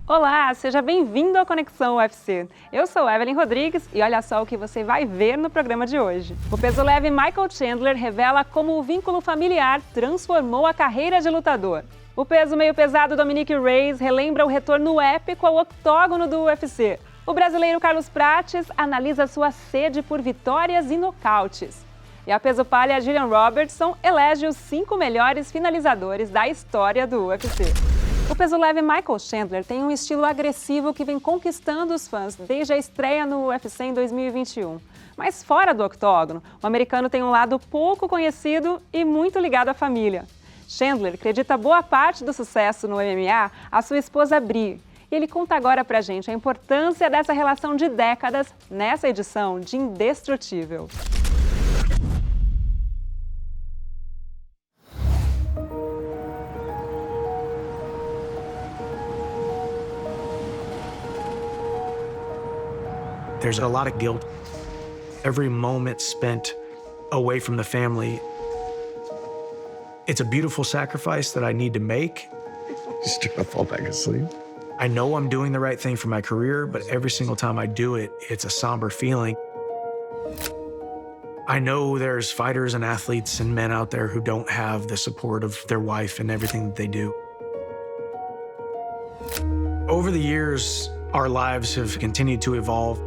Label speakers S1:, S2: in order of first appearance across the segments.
S1: Olá, seja bem-vindo ao Conexão UFC. Eu sou Evelyn Rodrigues e olha só o que você vai ver no programa de hoje. O peso leve Michael Chandler revela como o vínculo familiar transformou a carreira de lutador. O peso meio pesado Dominick Reyes relembra o retorno épico ao octógono do UFC. O brasileiro Carlos Prates analisa sua sede por vitórias e nocautes. E a peso palha Gillian Robertson elege os 5 melhores finalizadores da história do UFC. O peso leve Michael Chandler tem um estilo agressivo que vem conquistando os fãs desde a estreia no UFC em 2021. Mas fora do octógono, o americano tem um lado pouco conhecido e muito ligado à família. Chandler acredita boa parte do sucesso no MMA à sua esposa Brie. E ele conta agora pra gente a importância dessa relação de décadas nessa edição de Indestrutível.
S2: There's a lot of guilt. Every moment spent away from the family, it's a beautiful sacrifice that I need to make.
S3: Just trying to fall back asleep.
S2: I know I'm doing the right thing for my career, but every single time I do it, it's a somber feeling. I know there's fighters and athletes and men out there who don't have the support of their wife and everything that they do. Over the years, our lives have continued to evolve.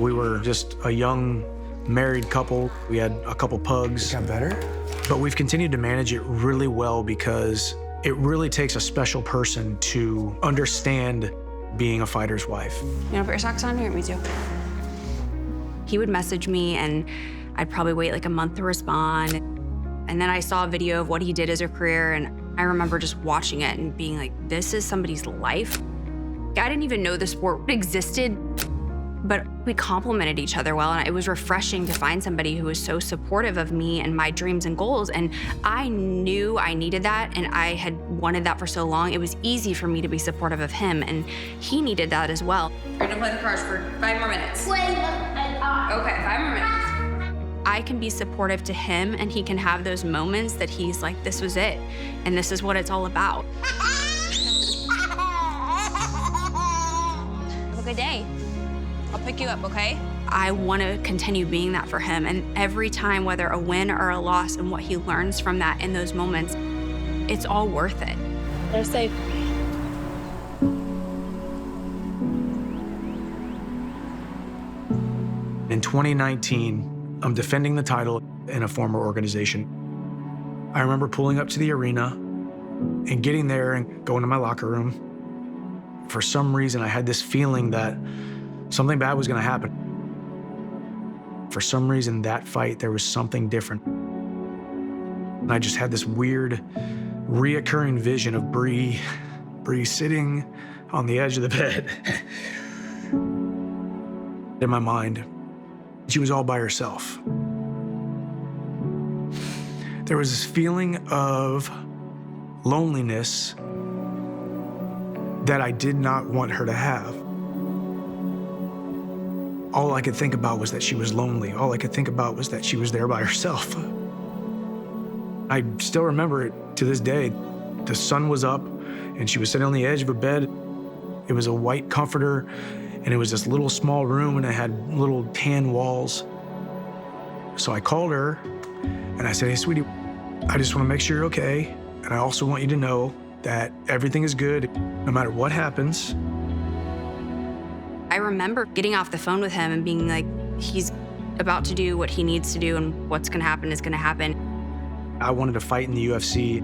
S2: We were just a young married couple. We had a couple pugs.
S3: Got better?
S2: But we've continued to manage it really well because it really takes a special person to understand being a fighter's wife.
S4: You wanna put your socks on? Here, me too. He would message me and I'd probably wait like a month to respond. And then I saw a video of what he did as a career and I remember just watching it and being like, this is somebody's life. I didn't even know the sport existed, but we complemented each other well, and it was refreshing to find somebody who was so supportive of me and my dreams and goals, and I knew I needed that, and I had wanted that for so long. It was easy for me to be supportive of him, and he needed that as well. We're gonna play the cards for 5 more minutes. Okay, 5 more minutes. I can be supportive to him, and he can have those moments that he's like, this was it, and this is what it's all about. Have a good day. I'll pick you up, okay? I want to continue being that for him. And every time, whether a win or a loss, and what he learns from that in those moments, it's all worth it.
S5: They're safe.
S2: In 2019, I'm defending the title in a former organization. I remember pulling up to the arena and getting there and going to my locker room. For some reason, I had this feeling that something bad was gonna happen. For some reason, that fight, there was something different. And I just had this weird, reoccurring vision of Brie sitting on the edge of the bed. In my mind, she was all by herself. There was this feeling of loneliness that I did not want her to have. All I could think about was that she was lonely. All I could think about was that she was there by herself. I still remember it to this day. The sun was up and she was sitting on the edge of a bed. It was a white comforter and it was this little small room and it had little tan walls. So I called her and I said, hey, sweetie, I just want to make sure you're okay. And I also want you to know that everything is good no matter what happens.
S4: I remember getting off the phone with him and being like, he's about to do what he needs to do and what's gonna happen is gonna happen.
S2: I wanted to fight in the UFC.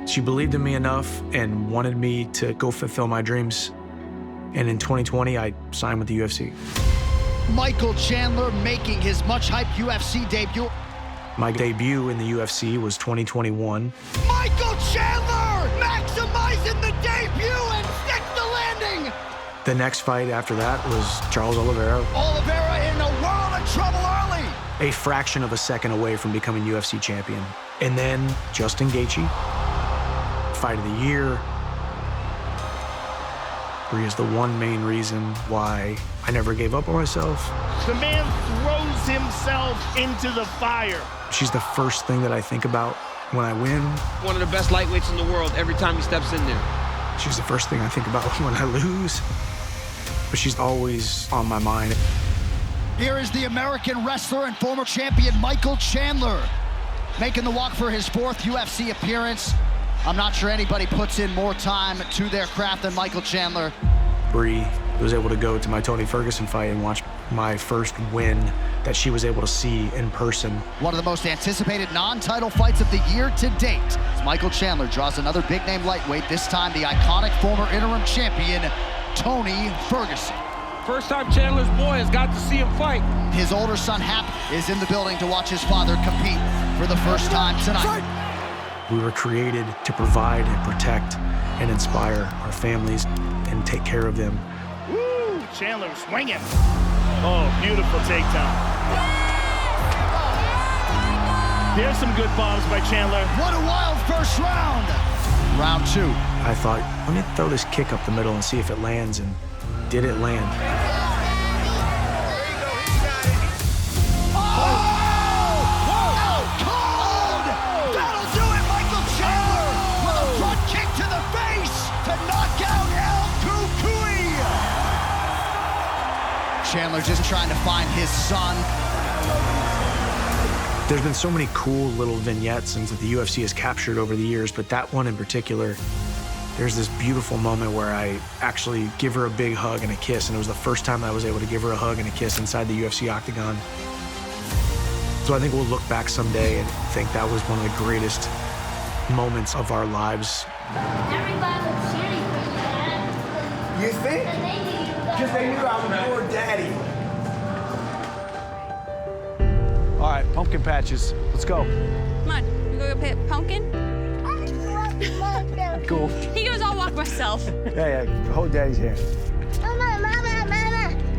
S2: She believed in me enough and wanted me to go fulfill my dreams. And in 2020, I signed with the UFC.
S6: Michael Chandler making his much-hyped UFC debut.
S2: My debut in the UFC was 2021.
S6: Michael Chandler maximizing the debut and sticks the landing.
S2: The next fight after that was Charles Oliveira.
S6: Oliveira in a world of trouble early.
S2: A fraction of a second away from becoming UFC champion. And then Justin Gaethje, fight of the year. Brie is the one main reason why I never gave up on myself.
S7: The man throws himself into the fire.
S2: She's the first thing that I think about when I win.
S8: One of the best lightweights in the world every time he steps in there.
S2: She's the first thing I think about when I lose, but she's always on my mind.
S6: Here is the American wrestler and former champion Michael Chandler, making the walk for his 4th UFC appearance. I'm not sure anybody puts in more time to their craft than Michael Chandler.
S2: Brie was able to go to my Tony Ferguson fight and watch my first win that she was able to see in person.
S6: One of the most anticipated non-title fights of the year to date. As Michael Chandler draws another big-name lightweight, this time the iconic former interim champion, Tony Ferguson.
S5: First time Chandler's boy has got to see him fight.
S6: His older son, Hap, is in the building to watch his father compete for the first time tonight.
S2: We were created to provide and protect and inspire our families and take care of them.
S7: Woo! Chandler swinging. Oh, beautiful takedown. There's some good bombs by Chandler.
S6: What a wild first round. Round 2.
S2: I thought, let me throw this kick up the middle and see if it lands, and did it land?
S6: Chandler just trying to find his son.
S2: There's been so many cool little vignettes that the UFC has captured over the years, but that one in particular, there's this beautiful moment where I actually give her a big hug and a kiss, and it was the first time I was able to give her a hug and a kiss inside the UFC octagon. So I think we'll look back someday and think that was one of the greatest moments of our lives.
S8: Everybody was cheering for you, Dad.
S9: You think? Because they knew I was your daddy.
S5: All right, pumpkin patches. Let's go.
S4: Come on, we go pick pumpkin?
S5: Cool.
S4: He goes, I'll walk myself.
S9: Yeah, hold daddy's hand.
S8: Mama.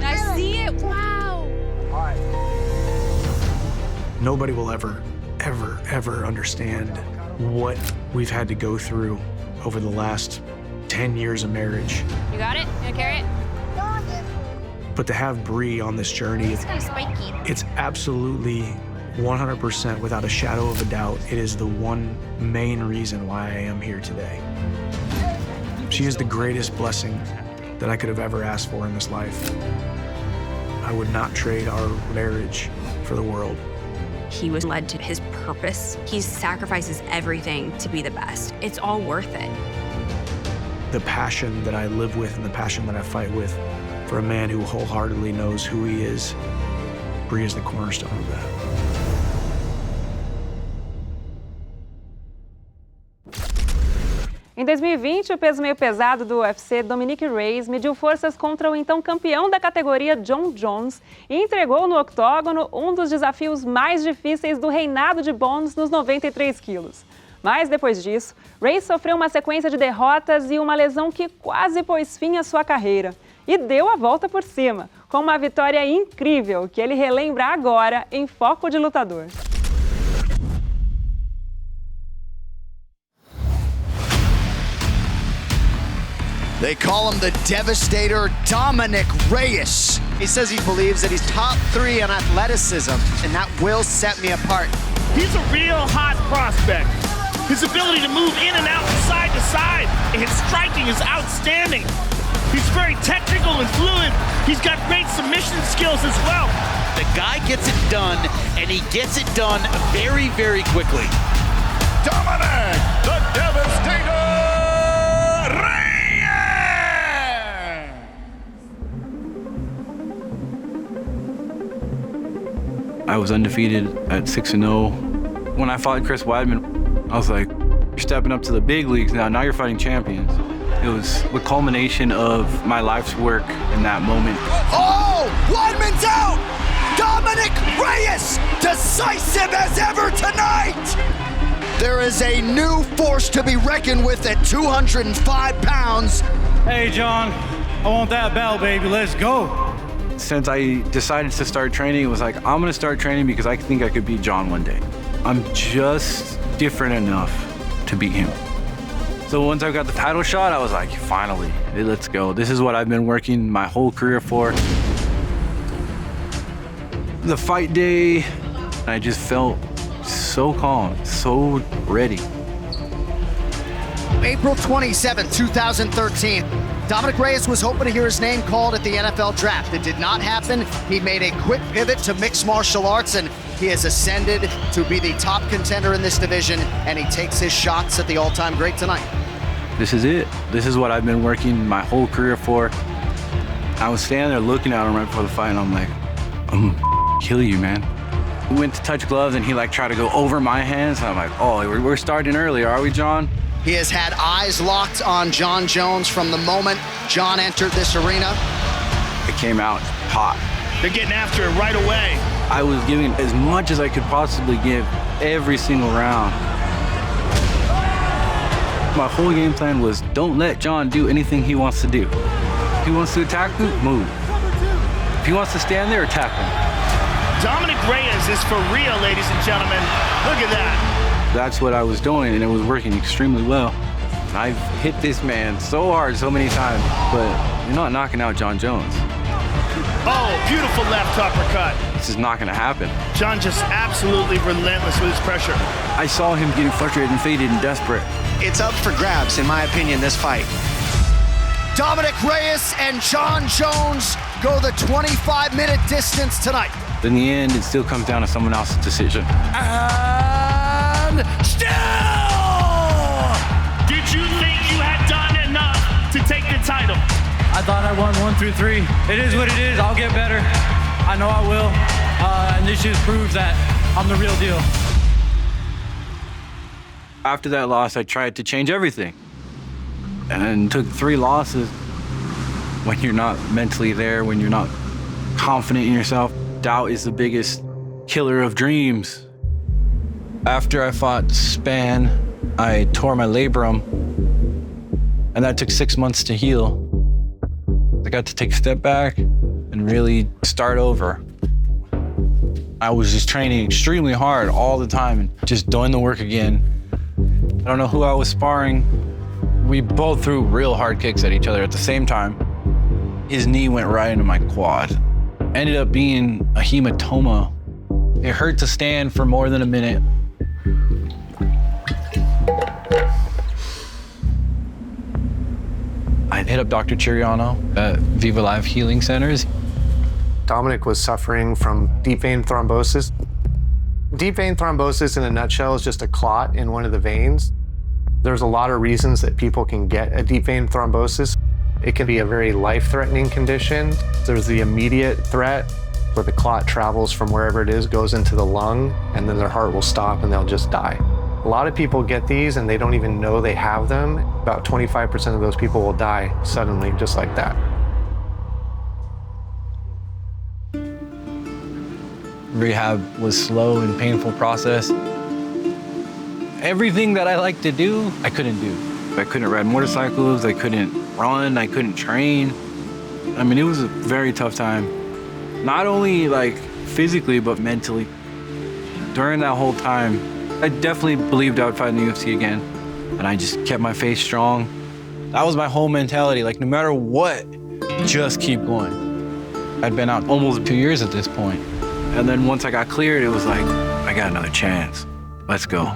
S4: I see it, wow.
S9: All right.
S2: Nobody will ever understand what we've had to go through over the last 10 years of marriage.
S4: You got it? You gonna carry it?
S2: But to have Brie on this journey,
S4: It's kind of spiky.
S2: it's absolutely 100% without a shadow of a doubt. It is the one main reason why I am here today. She is the greatest blessing that I could have ever asked for in this life. I would not trade our marriage for the world.
S4: He was led to his purpose. He sacrifices everything to be the best. It's all worth it.
S2: The passion that I live with and the passion that I fight with for a man who wholeheartedly knows who he is, Brie is the cornerstone of that.
S1: Em 2020, o peso meio pesado do UFC, Dominick Reyes, mediu forças contra o então campeão da categoria John Jones e entregou no octógono um dos desafios mais difíceis do reinado de Bones nos 93 quilos. Mas depois disso, Reyes sofreu uma sequência de derrotas e uma lesão que quase pôs fim à sua carreira. E deu a volta por cima, com uma vitória incrível que ele relembra agora em Foco de Lutador.
S6: They call him the Devastator, Dominick Reyes.
S10: He says he believes that he's top 3 on athleticism, and that will set me apart.
S7: He's a real hot prospect. His ability to move in and out from side to side, and his striking is outstanding. He's very technical and fluid. He's got great submission skills as well.
S11: The guy gets it done, and he gets it done very, very quickly.
S6: Dominick, the Devastator Reyes!
S12: I was undefeated at 6-0. When I fought Chris Weidman, I was like, you're stepping up to the big leagues now. Now you're fighting champions. It was the culmination of my life's work in that moment.
S6: Oh, Weidman's out! Dominick Reyes, decisive as ever tonight! There is a new force to be reckoned with at 205 pounds.
S5: Hey, John, I want that bell, baby. Let's go.
S12: Since I decided to start training, it was like, I'm gonna start training because I think I could beat John one day. I'm just different enough to beat him. So once I got the title shot, I was like, finally, let's go. This is what I've been working my whole career for. The fight day, I just felt so calm, so ready.
S10: April 27, 2013. Dominick Reyes was hoping to hear his name called at the NFL draft. It did not happen. He made a quick pivot to mixed martial arts, and he has ascended to be the top contender in this division, and he takes his shots at the all-time great tonight.
S12: This is it. This is what I've been working my whole career for. I was standing there looking at him right before the fight, and I'm like, I'm gonna kill you, man. We went to touch gloves, and he like tried to go over my hands, and I'm like, oh, we're starting early, are we, John?
S10: He has had eyes locked on Jon Jones from the moment Jon entered this arena.
S12: It came out hot.
S7: They're getting after it right away.
S12: I was giving as much as I could possibly give every single round. My whole game plan was don't let Jon do anything he wants to do. If he wants to attack you, move. If he wants to stand there, attack him.
S7: Dominick Reyes is for real, ladies and gentlemen. Look at that.
S12: That's what I was doing, and it was working extremely well. I've hit this man so hard so many times, but you're not knocking out Jon Jones.
S7: Oh, beautiful left uppercut.
S12: This is not gonna happen.
S7: Jon just absolutely relentless with his pressure.
S12: I saw him getting frustrated and faded and desperate.
S10: It's up for grabs, in my opinion, this fight. Dominick Reyes and Jon Jones go the 25-minute distance tonight.
S12: In the end, it still comes down to someone else's decision.
S7: And still! Did you think you had done enough to take the title?
S5: I thought I won 1 through 3. It is what it is. I'll get better. I know I will. And this just proves that I'm the real deal.
S12: After that loss, I tried to change everything and took 3 losses. When you're not mentally there, when you're not confident in yourself, doubt is the biggest killer of dreams. After I fought Span, I tore my labrum, and that took 6 months to heal. I got to take a step back and really start over. I was just training extremely hard all the time and just doing the work again. I don't know who I was sparring. We both threw real hard kicks at each other at the same time. His knee went right into my quad. Ended up being a hematoma. It hurt to stand for more than a minute. I hit up Dr. Chiriano at Viva Life Healing Centers.
S9: Dominick was suffering from deep vein thrombosis. Deep vein thrombosis, in a nutshell, is just a clot in one of the veins. There's a lot of reasons that people can get a deep vein thrombosis. It can be a very life-threatening condition. There's the immediate threat where the clot travels from wherever it is, goes into the lung, and then their heart will stop and they'll just die. A lot of people get these and they don't even know they have them. About 25% of those people will die suddenly, just like that.
S12: Rehab was slow and painful process. Everything that I like to do, I couldn't do. I couldn't ride motorcycles, I couldn't run, I couldn't train. I mean, it was a very tough time. Not only like physically, but mentally. During that whole time, I definitely believed I would fight in the UFC again. And I just kept my faith strong. That was my whole mentality, like no matter what, just keep going. I'd been out almost 2 years at this point. And then once I got cleared, it was like, I got another chance. Let's go.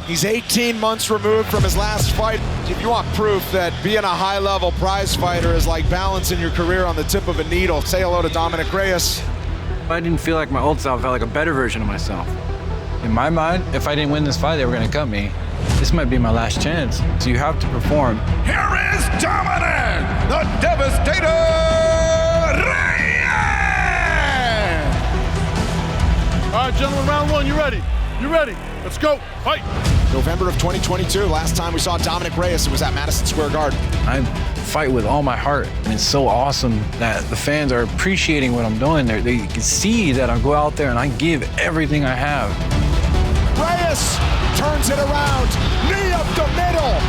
S13: He's 18 months removed from his last fight. If you want proof that being a high-level prize fighter is like balancing your career on the tip of a needle, say hello to Dominick Reyes.
S12: I didn't feel like my old self, I felt like a better version of myself. In my mind, if I didn't win this fight, they were gonna cut me. This might be my last chance, so you have to perform.
S14: Here is Dominick, the Devastator Reyes!
S15: All right, gentlemen, round 1, you ready? You ready? Let's go, fight!
S13: November of 2022, last time we saw Dominick Reyes, it was at Madison Square Garden.
S12: I fight with all my heart, and it's so awesome that the fans are appreciating what I'm doing. They can see that I go out there and I give everything I have.
S13: Reyes turns it around, knee up the middle.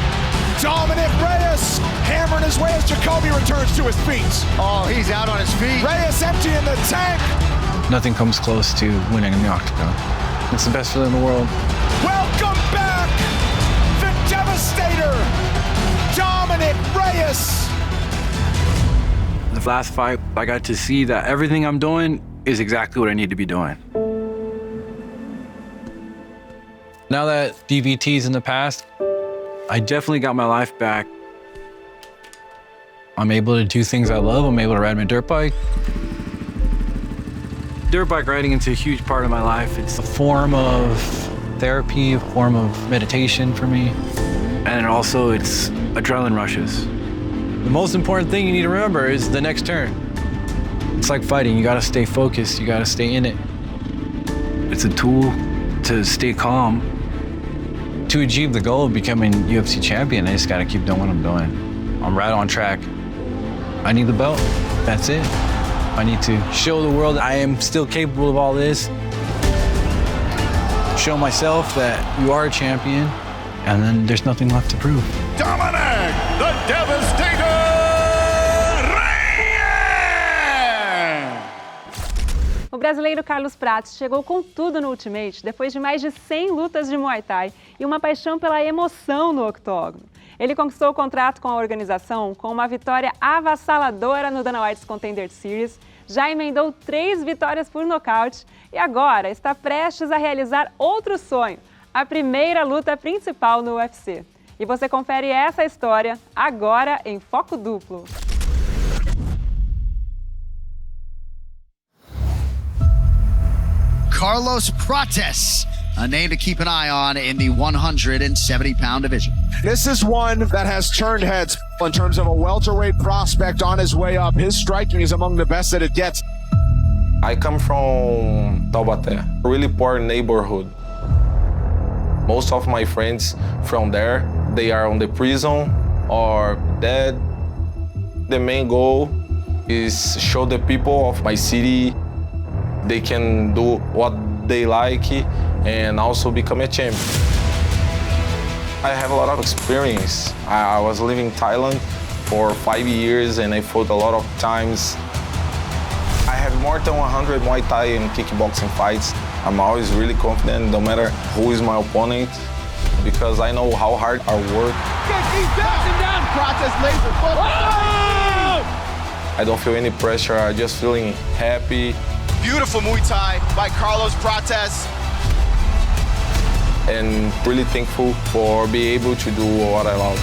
S13: Dominick Reyes hammering his way as Jacoby returns to his feet.
S10: Oh, he's out on his feet.
S13: Reyes emptying the tank.
S12: Nothing comes close to winning in the octagon. It's the best feeling in the world.
S13: Welcome back, the Devastator, Dominick Reyes.
S12: The last fight, I got to see that everything I'm doing is exactly what I need to be doing. Now that DVT's in the past, I definitely got my life back. I'm able to do things I love. I'm able to ride my dirt bike. Dirt bike riding is a huge part of my life. It's a form of therapy, a form of meditation for me. And also it's adrenaline rushes. The most important thing you need to remember is the next turn. It's like fighting. You gotta stay focused. You gotta stay in it. It's a tool to stay calm. To achieve the goal of becoming UFC champion, I just gotta keep doing what I'm doing. I'm right on track. I need the belt. That's it. I need to show the world that I am still capable of all this. Show myself that you are a champion, and then there's nothing left to prove.
S14: Dominick, the Devastator Reyes!
S1: O brasileiro Carlos Prates chegou com tudo no Ultimate depois de mais de 100 lutas de Muay Thai e uma paixão pela emoção no octógono. Ele conquistou o contrato com a organização com uma vitória avassaladora no Dana White's Contender Series, já emendou 3 vitórias por nocaute e agora está prestes a realizar outro sonho, a primeira luta principal no UFC. E você confere essa história agora em Foco Duplo.
S10: Carlos Prates, a name to keep an eye on in the 170-pound division.
S13: This is one that has turned heads in terms of a welterweight prospect on his way up. His striking is among the best that it gets.
S16: I come from Taubaté, a really poor neighborhood. Most of my friends from there, they are on the prison or dead. The main goal is show the people of my city they can do what they like and also become a champion. I have a lot of experience. I was living in Thailand for 5 years and I fought a lot of times. I have more than 100 Muay Thai and kickboxing fights. I'm always really confident, no matter who is my opponent, because I know how hard I work.
S6: He's down. Prates laser foot.
S16: I don't feel any pressure, I'm just feeling happy.
S6: Beautiful Muay Thai by Carlos Prates.
S16: And really thankful for being able to do what I love.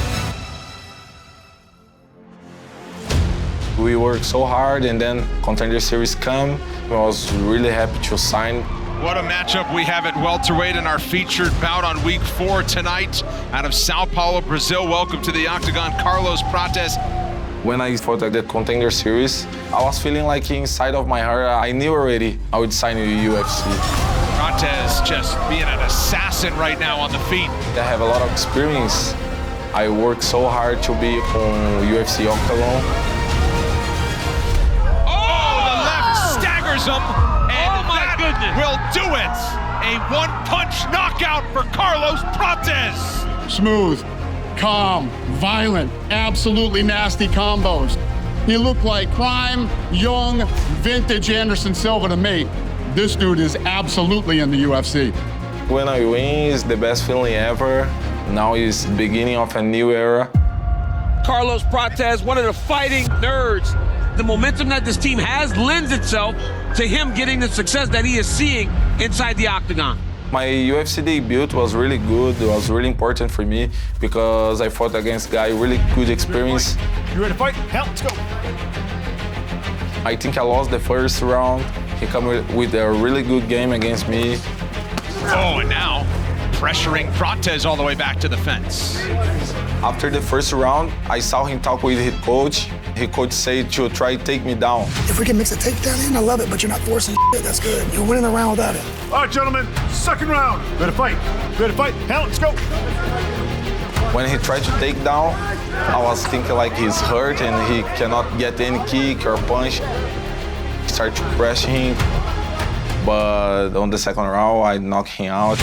S16: We worked so hard and then Contender Series come. I was really happy to sign.
S13: What a matchup we have at welterweight in our featured bout on week 4 tonight out of Sao Paulo, Brazil. Welcome to the octagon, Carlos Prates.
S16: When I fought at the Contender Series, I was feeling like inside of my heart, I knew already I would sign with the UFC.
S13: Prates just being an assassin right now on the feet.
S16: I have a lot of experience. I worked so hard to be on UFC octagon.
S13: Oh, the left staggers him, and that will do it. A one-punch knockout for Carlos Prates.
S15: Smooth, calm, violent, absolutely nasty combos. He looked like prime, young, vintage Anderson Silva to me. This dude is absolutely in the UFC.
S16: When I win, it's the best feeling ever. Now is the beginning of a new era.
S17: Carlos Prates, one of the fighting nerds. The momentum that this team has lends itself to him getting the success that he is seeing inside the octagon.
S16: My UFC debut was really good. It was really important for me because I fought against a guy, really good experience.
S14: You ready to fight? Hell, let's go.
S16: I think I lost the first round. He came with a really good game against me.
S13: Oh, and now pressuring Prates all the way back to the fence.
S16: After the first round, I saw him talk with his coach. His coach said to try to take me down.
S18: If we can mix a takedown in, I love it, but you're not forcing shit, that's good. You're winning the round without it.
S14: All right, gentlemen, second round. Ready to fight? Ready to fight? Hell, let's go.
S16: When he tried to take down, I was thinking like he's hurt and he cannot get any kick or punch. Started to press him, but on the second round, I knocked him out.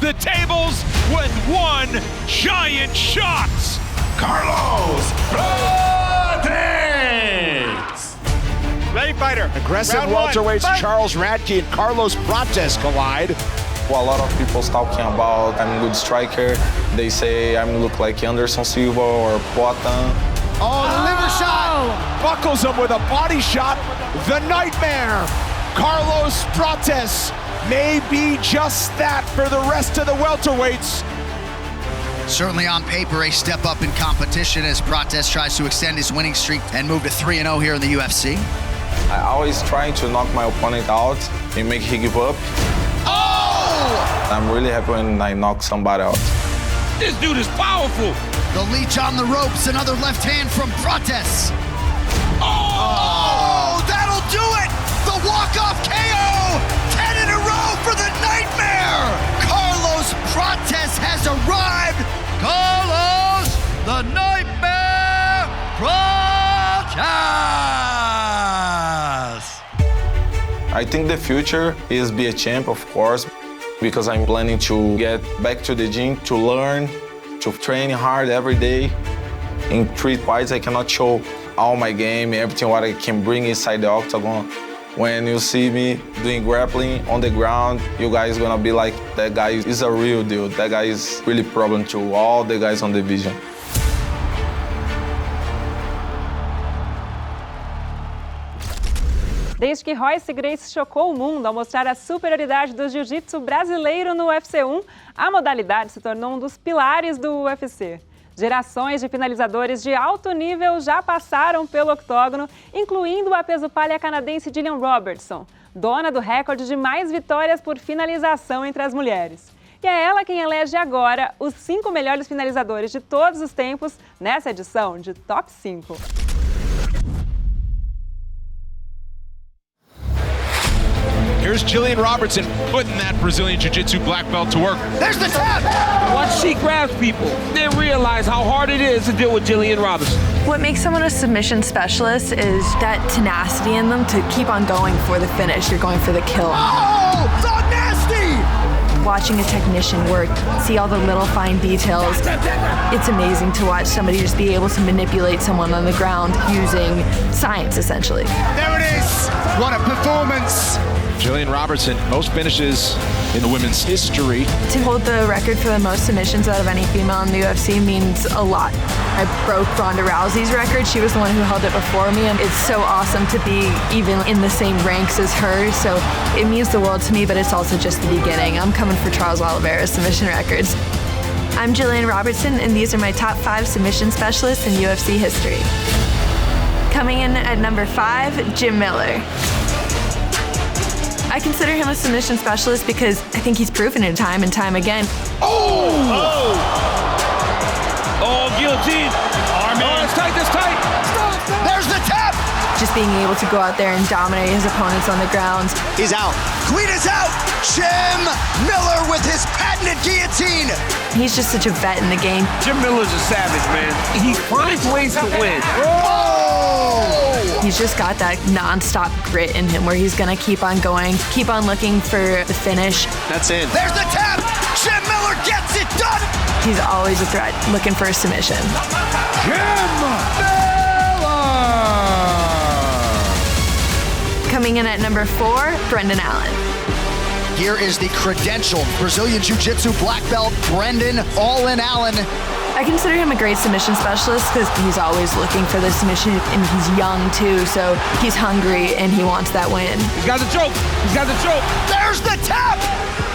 S13: The tables with one giant shot.
S14: Carlos Prates!
S13: Ready, fighter. Aggressive welterweights Charles Radke and Carlos Prates collide.
S16: Well, a lot of people talking about I'm a good striker. They say I look like Anderson Silva or Poatan.
S13: Oh, the liver shot. Buckles him with a body shot. The Nightmare. Carlos Prates may be just that for the rest of the welterweights.
S10: Certainly on paper, a step up in competition as Prates tries to extend his winning streak and move to 3-0 here in the UFC.
S16: I always try to knock my opponent out and make him give up.
S10: Oh!
S16: I'm really happy when I knock somebody out.
S17: This dude is powerful.
S10: The leech on the ropes, another left hand from Prates. Oh, that'll do it! The walk-off KO! 10 in a row for the Nightmare! Carlos Prates has arrived! Carlos, the Nightmare Prates!
S16: I think the future is be a champ, of course, because I'm planning to get back to the gym to learn, to train hard every day. In 3 fights, I cannot show all my game, everything what I can bring inside the octagon. When you see me doing grappling on the ground, you guys gonna be like, that guy is a real deal. That guy is really problem to all the guys on the division.
S1: Desde que Royce Gracie chocou o mundo ao mostrar a superioridade do jiu-jitsu brasileiro no UFC 1, a modalidade se tornou um dos pilares do UFC. Gerações de finalizadores de alto nível já passaram pelo octógono, incluindo a peso-palha canadense Gillian Robertson, dona do recorde de mais vitórias por finalização entre as mulheres. E é ela quem elege agora os 5 melhores finalizadores de todos os tempos nessa edição de Top 5.
S13: Here's Gillian Robertson putting that Brazilian Jiu-Jitsu black belt to work.
S10: There's the tap!
S17: Once she grabs people, they realize how hard it is to deal with Gillian Robertson.
S19: What makes someone a submission specialist is that tenacity in them to keep on going for the finish. You're going for the kill.
S10: Oh, so nasty!
S19: Watching a technician work, see all the little fine details. It's amazing to watch somebody just be able to manipulate someone on the ground using science, essentially.
S10: There it is! What a performance!
S13: Gillian Robertson, most finishes in the women's history.
S19: To hold the record for the most submissions out of any female in the UFC means a lot. I broke Ronda Rousey's record. She was the one who held it before me, and it's so awesome to be even in the same ranks as her. So it means the world to me, but it's also just the beginning. I'm coming for Charles Oliveira's submission records. I'm Gillian Robertson, and these are my top 5 submission specialists in UFC history. Coming in at number 5, Jim Miller. I consider him a submission specialist because I think he's proven it time and time again.
S17: Oh, guillotine. Arm in. It's tight, it's tight.
S10: There's the tap!
S19: Just being able to go out there and dominate his opponents on the ground.
S10: He's out. Queen is out! Jim Miller with his patented guillotine!
S19: He's just such a vet in the game.
S17: Jim Miller's a savage, man. He finds ways to win.
S19: He's just got that non-stop grit in him where he's gonna keep on going, keep on looking for the finish.
S13: That's in.
S10: There's the tap! Jim Miller gets it done!
S19: He's always a threat, looking for a submission.
S10: Jim Miller!
S19: Coming in at number 4, Brendan Allen.
S10: Here is the credentialed Brazilian Jiu-Jitsu black belt, Brendan All-In Allen.
S19: I consider him a great submission specialist because he's always looking for the submission, and he's young too, so he's hungry and he wants that win.
S17: He's got the choke. He's got the choke.
S10: There's the tap!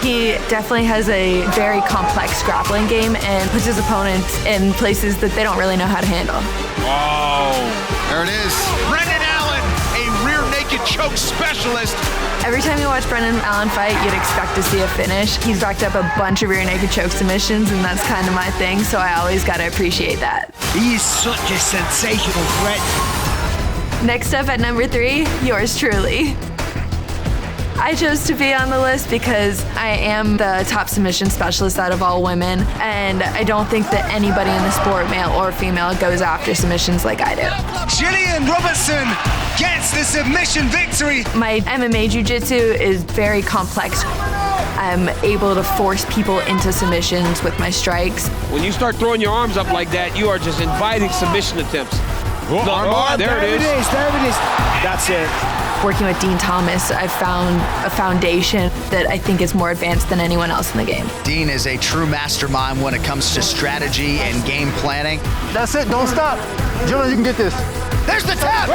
S19: He definitely has a very complex grappling game and puts his opponents in places that they don't really know how to handle.
S13: Oh, there it is. Brendan Allen, a rear naked choke specialist.
S19: Every time you watch Brendan Allen fight, you'd expect to see a finish. He's backed up a bunch of rear naked choke submissions, and that's kind of my thing, so I always gotta appreciate that.
S10: He is such a sensational threat.
S19: Next up at number 3, yours truly. I chose to be on the list because I am the top submission specialist out of all women, and I don't think that anybody in the sport, male or female, goes after submissions like I do.
S10: Gillian Robertson gets the submission victory.
S19: My MMA jiu-jitsu is very complex. I'm able to force people into submissions with my strikes.
S17: When you start throwing your arms up like that, you are just inviting submission attempts.
S13: Arm,
S17: there it is.
S10: There it is. That's it.
S19: Working with Dean Thomas, I've found a foundation that I think is more advanced than anyone else in the game.
S10: Dean is a true mastermind when it comes to strategy and game planning.
S9: That's it, don't stop. Gillian, you can get this.
S10: There's the tap!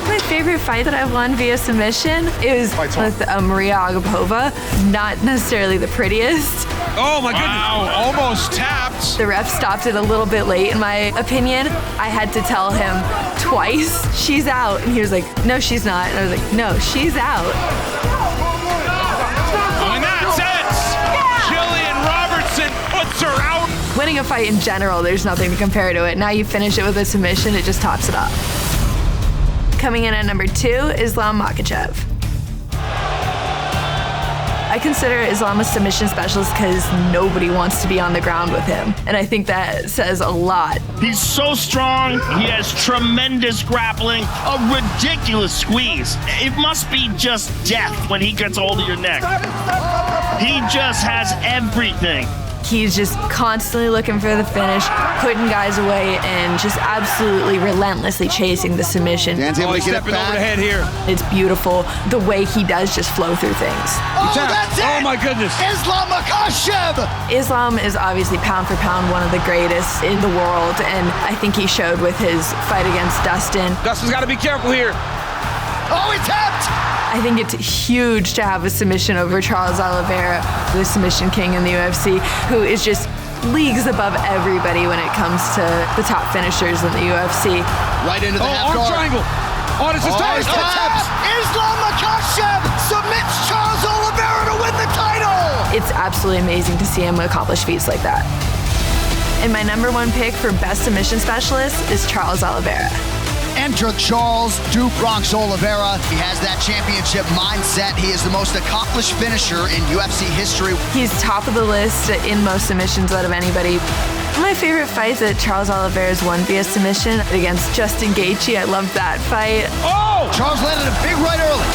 S19: My favorite fight that I've won via submission is with Maria Agapova. Not necessarily the prettiest.
S13: Oh my goodness. Wow, almost tapped.
S19: The ref stopped it a little bit late, in my opinion. I had to tell him twice, she's out. And he was like, no, she's not. And I was like, no, she's out.
S13: And that's it. Gillian Robertson puts her out.
S19: Winning a fight in general, there's nothing to compare to it. Now you finish it with a submission, it just tops it up. Coming in at number 2, Islam Makhachev. I consider Islam a submission specialist because nobody wants to be on the ground with him. And I think that says a lot.
S7: He's so strong. He has tremendous grappling, a ridiculous squeeze. It must be just death when he gets a hold of your neck. He just has everything.
S19: He's just constantly looking for the finish, putting guys away, and just absolutely relentlessly chasing the submission.
S10: Dan's able to get it back.
S13: Over the head here.
S19: It's beautiful the way he does just flow through things.
S10: Oh, that's it!
S13: Oh my goodness.
S10: Islam Makhachev!
S19: Islam is obviously pound for pound one of the greatest in the world, and I think he showed with his fight against Dustin.
S17: Dustin's got to be careful here.
S10: Oh, he tapped!
S19: I think it's huge to have a submission over Charles Oliveira, the submission king in the UFC, who is just leagues above everybody when it comes to the top finishers in the UFC.
S10: Right into the half
S17: arm
S10: guard.
S17: triangle. Oh, this is
S10: There's the tap! Islam Makhachev submits Charles Oliveira to win the title!
S19: It's absolutely amazing to see him accomplish feats like that. And my number 1 pick for best submission specialist is Charles Oliveira.
S10: Enter Charles Du Bronx Oliveira. He has that championship mindset. He is the most accomplished finisher in UFC history.
S19: He's top of the list in most submissions out of anybody. My favorite fight that Charles Oliveira's won via submission against Justin Gaethje. I loved that fight.
S10: Oh! Charles landed a big right early.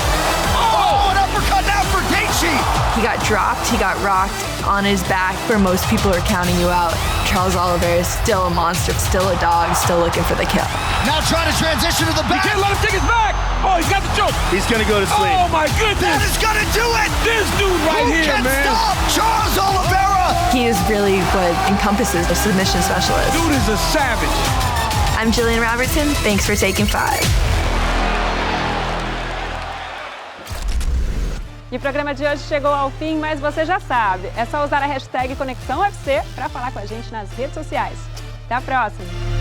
S10: Oh, an uppercut now for Gaethje.
S19: He got dropped, he got rocked on his back where most people are counting you out. Charles Oliveira is still a monster, still a dog, still looking for the kill.
S10: Now trying to transition to the back.
S17: You can't let him take his back. Oh, he's got the choke.
S7: He's going to go to sleep.
S17: Oh my goodness.
S10: That is going to do it.
S17: This dude right
S10: Who
S17: here,
S10: can
S17: man.
S10: Stop Charles Oliveira.
S19: He is really what encompasses a submission specialist.
S17: Dude is a savage.
S19: I'm Gillian Robertson. Thanks for taking 5.
S1: E o programa de hoje chegou ao fim, mas você já sabe, é só usar a hashtag Conexão UFC para falar com a gente nas redes sociais. Até a próxima!